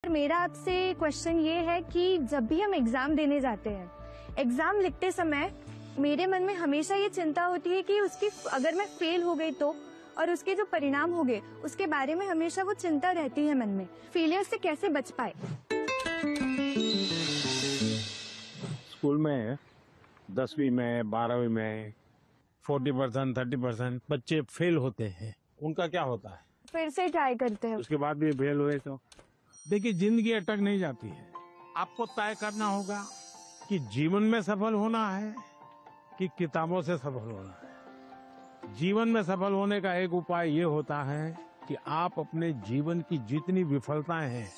मेरा आपसे क्वेश्चन ये है कि जब भी हम एग्जाम देने जाते हैं, एग्जाम लिखते समय मेरे मन में हमेशा ये चिंता होती है कि उसकी अगर मैं फेल हो गई तो, और उसके जो परिणाम हो गए उसके बारे में हमेशा वो चिंता रहती है मन में। फेलियर से कैसे बच पाए? स्कूल में 10वीं में 12वीं में 40% 30% बच्चे फेल होते हैं। उनका क्या होता है? फिर से ट्राई करते हैं। उसके बाद भी फेल हुए तो देखिए, जिंदगी अटक नहीं जाती है। आपको तय करना होगा कि जीवन में सफल होना है कि किताबों से सफल होना है। जीवन में सफल होने का एक उपाय ये होता है कि आप अपने जीवन की जितनी विफलताएं हैं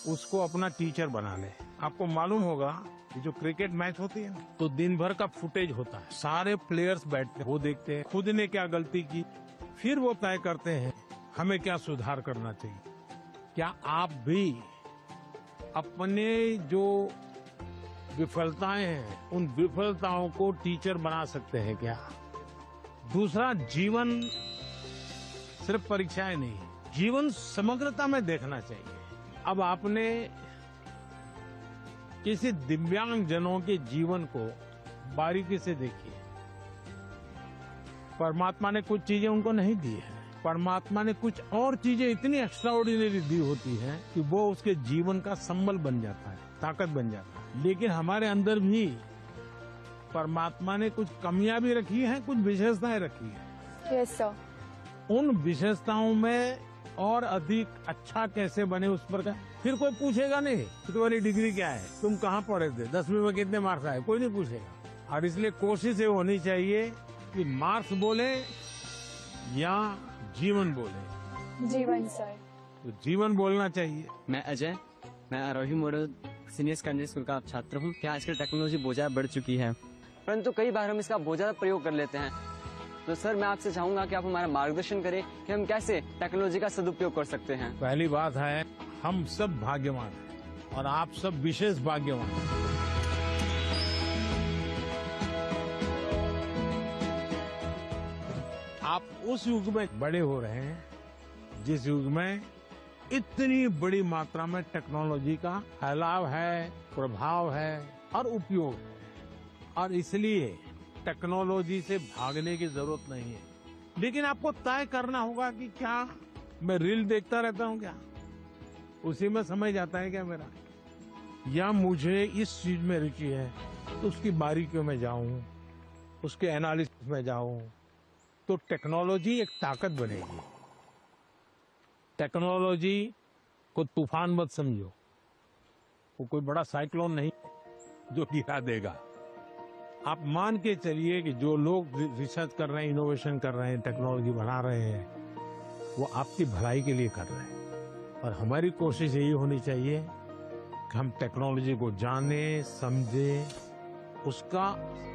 उसको अपना टीचर बना लें। आपको मालूम होगा कि जो क्रिकेट मैच होती है तो दिन भर का फुटेज होता है, सारे प्लेयर्स बैठते हैं, वो देखते हैं खुद ने क्या गलती की, फिर वो तय करते हैं हमें क्या सुधार करना चाहिए। क्या आप भी अपने जो विफलताएं हैं उन विफलताओं को टीचर बना सकते हैं क्या? दूसरा, जीवन सिर्फ परीक्षाएं नहीं, जीवन समग्रता में देखना चाहिए। अब आपने किसी दिव्यांग जनों के जीवन को बारीकी से देखिए। परमात्मा ने कुछ चीजें उनको नहीं दी है, परमात्मा ने कुछ और चीजें इतनी एक्स्ट्राऑर्डिनरी दी होती हैं कि वो उसके जीवन का संबल बन जाता है, ताकत बन जाता है। लेकिन हमारे अंदर भी परमात्मा ने कुछ कमियां भी रखी हैं, कुछ विशेषताएं रखी हैं। Yes sir. उन विशेषताओं में और अधिक अच्छा कैसे बने उस पर का फिर कोई पूछेगा नहीं कि तुम्हारी डिग्री क्या है, तुम कहाँ पढ़े थे, 10वीं में कितने मार्क्स आए, कोई नहीं पूछेगा। और इसलिए कोशिश ये होनी चाहिए कि मार्क्स बोले या जीवन बोले। जीवन सर। तो जीवन बोलना चाहिए। मैं अजय, मैं आरोही मॉडल सीनियर सेकेंडरी स्कूल का छात्र हूँ। क्या आजकल टेक्नोलॉजी बहुत ज्यादा बढ़ चुकी है, परंतु कई बार हम इसका बहुत ज्यादा प्रयोग कर लेते हैं। तो सर, मैं आपसे चाहूंगा कि आप हमारा मार्गदर्शन करें कि हम कैसे टेक्नोलॉजी का सदुपयोग कर सकते हैं। पहली बात है, हम सब भाग्यवान हैं और आप सब विशेष भाग्यवान हैं। आप उस युग में बड़े हो रहे हैं जिस युग में इतनी बड़ी मात्रा में टेक्नोलॉजी का फैलाव है, प्रभाव है और उपयोग है। और इसलिए टेक्नोलॉजी से भागने की जरूरत नहीं है। लेकिन आपको तय करना होगा कि क्या मैं रील देखता रहता हूँ, क्या उसी में समय जाता है क्या मेरा, या मुझे इस चीज में रुचि है तो उसकी बारीकियों में जाऊं, उसके एनालिसिस में जाऊं, तो टेक्नोलॉजी एक ताकत बनेगी। टेक्नोलॉजी को तूफान मत समझो, वो कोई बड़ा साइक्लोन नहीं जो गिरा देगा। आप मान के चलिए कि जो लोग रिसर्च कर रहे हैं, इनोवेशन कर रहे हैं, टेक्नोलॉजी बना रहे हैं, वो आपकी भलाई के लिए कर रहे हैं। और हमारी कोशिश यही होनी चाहिए कि हम टेक्नोलॉजी को जाने, समझे, उसका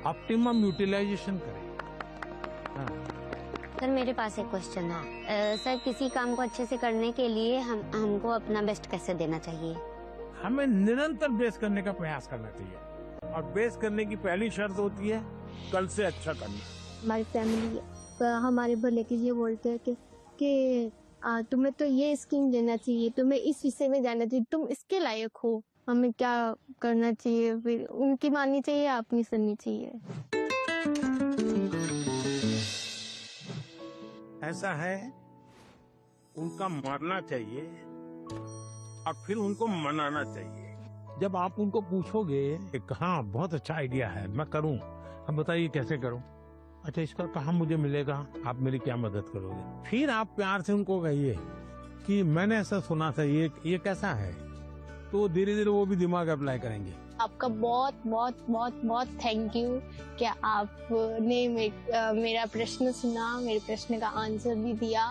ऑप्टिमम यूटिलाइजेशन करें। सर, मेरे पास एक क्वेश्चन है। सर, किसी काम को अच्छे से करने के लिए हमको अपना बेस्ट कैसे देना चाहिए? हमें निरंतर बेस्ट करने का प्रयास करना चाहिए, और बेस्ट करने की पहली शर्त होती है कल से अच्छा करना। हमारी फैमिली हमारे भले के लिए बोलते हैं कि तुम्हें तो ये स्कीम देना चाहिए, तुम्हें इस विषय में जाना चाहिए, तुम इसके लायक हो। हमें क्या करना चाहिए? फिर उनकी माननी चाहिए या अपनी सुननी चाहिए? ऐसा है, उनका मानना चाहिए और फिर उनको मनाना चाहिए। जब आप उनको पूछोगे कि हाँ बहुत अच्छा आइडिया है, मैं करूं, अब बताइए कैसे करूं, अच्छा इसका कहाँ मुझे मिलेगा, आप मेरी क्या मदद करोगे, फिर आप प्यार से उनको कहिए कि मैंने ऐसा सुना था, ये कैसा है, तो धीरे धीरे वो भी दिमाग अप्लाई करेंगे। आपका बहुत बहुत बहुत बहुत थैंक यू कि आपने मेरा प्रश्न सुना, मेरे प्रश्न का आंसर भी दिया,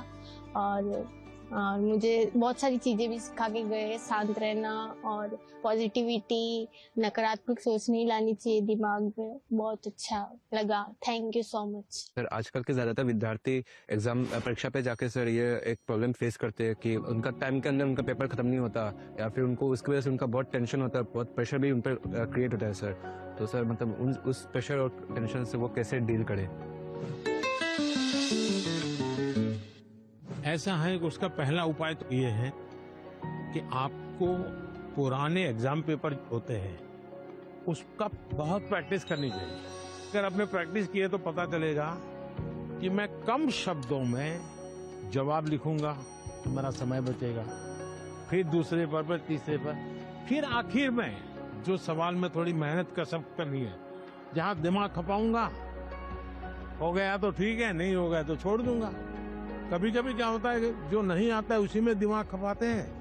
और मुझे बहुत सारी चीजें भी सिखा के गए। शांत रहना और पॉजिटिविटी, नकारात्मक सोच नहीं लानी चाहिए दिमाग में। बहुत अच्छा लगा, thank you so much. Sir, आजकल के ज्यादातर विद्यार्थी एग्जाम परीक्षा पे जाके सर ये एक प्रॉब्लम फेस करते हैं कि उनका टाइम के अंदर उनका पेपर खत्म नहीं होता, या फिर उनको उसकी वजह से उनका बहुत टेंशन होता है, बहुत प्रेशर भी उन पर क्रिएट होता है। सर, तो सर मतलब उस प्रेशर और टेंशन से वो कैसे डील करें? ऐसा है कि उसका पहला उपाय तो ये है कि आप आपको पुराने एग्जाम पेपर होते हैं उसका बहुत प्रैक्टिस करनी चाहिए। अगर आपने प्रैक्टिस की है तो पता चलेगा कि मैं कम शब्दों में जवाब लिखूंगा तो मेरा समय बचेगा, फिर दूसरे पर तीसरे पर, फिर आखिर में जो सवाल में थोड़ी मेहनत कसरत करनी है, जहां दिमाग खपाऊंगा, हो गया तो ठीक है, नहीं हो गया तो छोड़ दूंगा। कभी कभी क्या होता है कि जो नहीं आता है उसी में दिमाग खपाते हैं,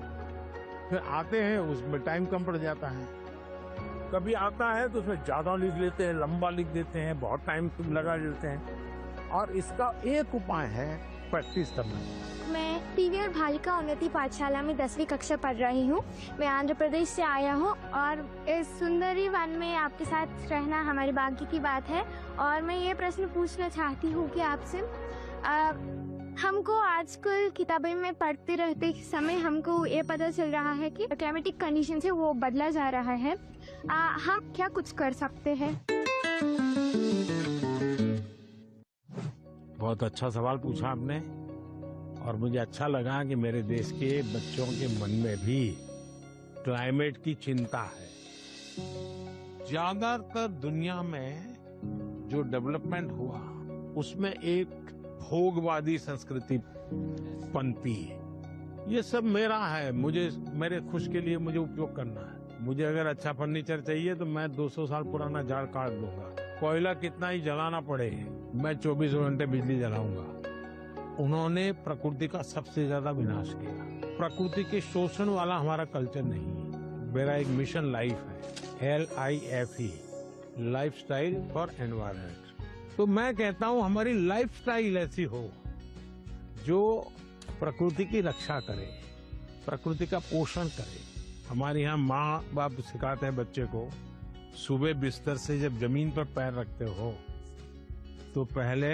फिर आते हैं उसमें टाइम कम पड़ जाता है। कभी आता है तो उसमें ज्यादा लिख लेते हैं, लंबा लिख देते हैं, बहुत टाइम लगा देते हैं। और इसका एक उपाय है प्रैक्टिस करना। मैं पीवीआर भालिका उन्नति पाठशाला में 10वीं कक्षा पढ़ रही हूँ। मैं आंध्र प्रदेश से आया हूँ और इस सुंदरी वन में आपके साथ रहना हमारे भाग्य की बात है। और मैं ये प्रश्न पूछना चाहती हूँ कि आपसे हमको आजकल किताबें में पढ़ते रहते समय हमको ये पता चल रहा है कि क्लाइमेटिक कंडीशन है वो बदला जा रहा है। हम क्या कुछ कर सकते हैं? बहुत अच्छा सवाल पूछा आपने और मुझे अच्छा लगा कि मेरे देश के बच्चों के मन में भी क्लाइमेट की चिंता है। ज्यादातर दुनिया में जो डेवलपमेंट हुआ उसमें एक भोगवादी संस्कृति पनपी है। ये सब मेरा है, मुझे मेरे खुश के लिए मुझे उपयोग करना है। मुझे अगर अच्छा फर्नीचर चाहिए तो मैं 200 साल पुराना झाड़ काट दूंगा। कोयला कितना ही जलाना पड़े मैं 24 घंटे बिजली जलाऊंगा। उन्होंने प्रकृति का सबसे ज्यादा विनाश किया। प्रकृति के शोषण वाला हमारा कल्चर नहीं है। मेरा एक मिशन लाइफ है, LIFE, लाइफस्टाइल फॉर एनवायरनमेंट। तो मैं कहता हूं हमारी लाइफस्टाइल ऐसी हो जो प्रकृति की रक्षा करे, प्रकृति का पोषण करे। हमारे यहाँ माँ बाप सिखाते हैं बच्चे को, सुबह बिस्तर से जब जमीन पर पैर रखते हो तो पहले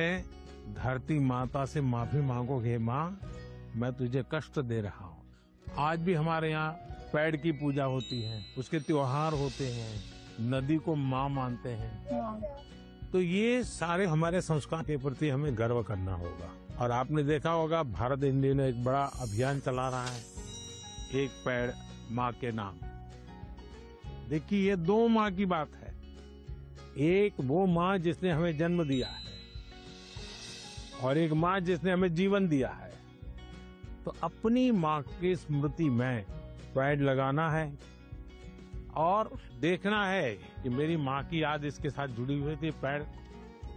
धरती माता से माफी मांगोगे, माँ मैं तुझे कष्ट दे रहा हूँ। आज भी हमारे यहाँ पेड़ की पूजा होती है, उसके त्योहार होते हैं, नदी को माँ मानते हैं। तो ये सारे हमारे संस्कार के प्रति हमें गर्व करना होगा। और आपने देखा होगा भारत इंडिया ने एक बड़ा अभियान चला रहा है, एक पेड़ माँ के नाम। देखिए ये दो माँ की बात है। एक वो माँ जिसने हमें जन्म दिया है और एक माँ जिसने हमें जीवन दिया है। तो अपनी माँ की स्मृति में पेड़ लगाना है और देखना है कि मेरी माँ की याद इसके साथ जुड़ी हुई थी। पेड़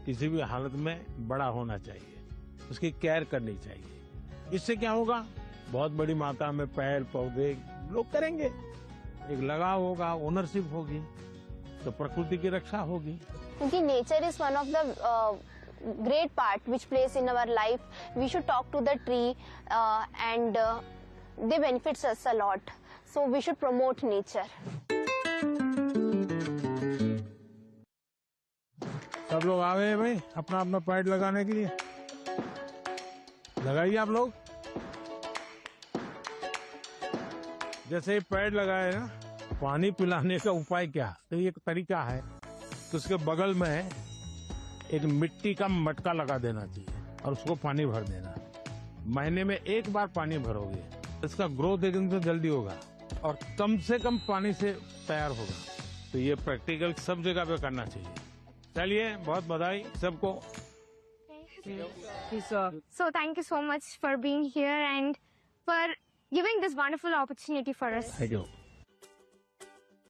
किसी भी हालत में बड़ा होना चाहिए, उसकी केयर करनी चाहिए। इससे क्या होगा, बहुत बड़ी मात्रा में पेड़ पौधे लोग करेंगे, एक लगाव होगा, ओनरशिप होगी, तो प्रकृति की रक्षा होगी। क्योंकि nature is one of the great part which plays in our life. We should talk to the tree and they benefits us a lot. So we should promote nature. सब लोग आ गए भाई अपना अपना पेड़ लगाने के लिए। लगाइए आप लोग। जैसे पेड़ लगाए ना, पानी पिलाने का उपाय क्या? तो एक तरीका है तो उसके बगल में एक मिट्टी का मटका लगा देना चाहिए और उसको पानी भर देना। महीने में एक बार पानी भरोगे, इसका ग्रोथ एकदम से जल्दी होगा और कम से कम पानी से तैयार होगा। तो ये प्रैक्टिकल सब जगह पे करना चाहिए। चलिए, बहुत बधाई सबको। So thank you so much for being here and for giving this wonderful opportunity for us. Thank you.